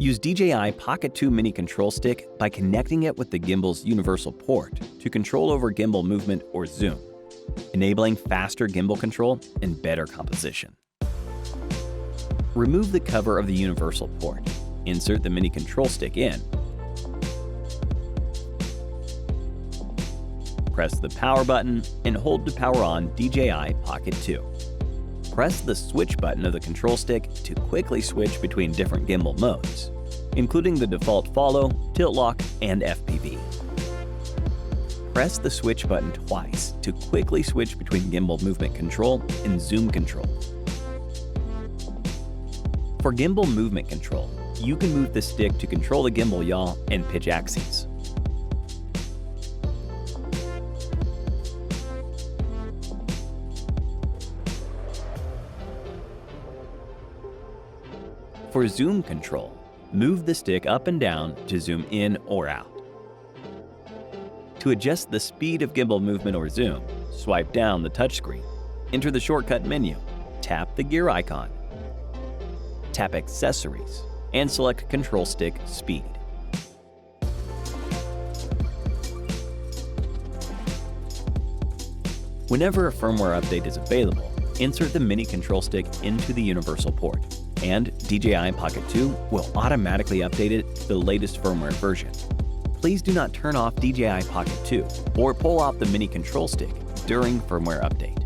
Use DJI Pocket 2 Mini Control Stick by connecting it with the gimbal's universal port to control over gimbal movement or zoom, enabling faster gimbal control and better composition. Remove the cover of the universal port. Insert the mini control stick in. Press the power button and hold to power on DJI Pocket 2. Press the switch button of the control stick to quickly switch between different gimbal modes, including the default follow, tilt lock, and FPV. Press the switch button twice to quickly switch between gimbal movement control and zoom control. For gimbal movement control, you can move the stick to control the gimbal yaw and pitch axes. For zoom control, move the stick up and down to zoom in or out. To adjust the speed of gimbal movement or zoom, swipe down the touchscreen, enter the shortcut menu, tap the gear icon, tap Accessories, and select Control Stick Speed. Whenever a firmware update is available, insert the mini control stick into the universal port, and DJI Pocket 2 will automatically update it to the latest firmware version. Please do not turn off DJI Pocket 2 or pull out the mini control stick during firmware update.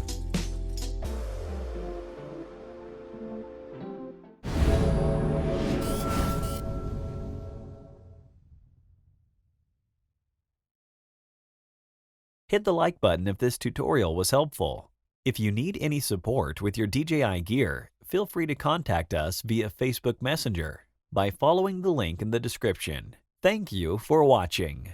Hit the like button if this tutorial was helpful. If you need any support with your DJI gear, feel free to contact us via Facebook Messenger by following the link in the description. Thank you for watching.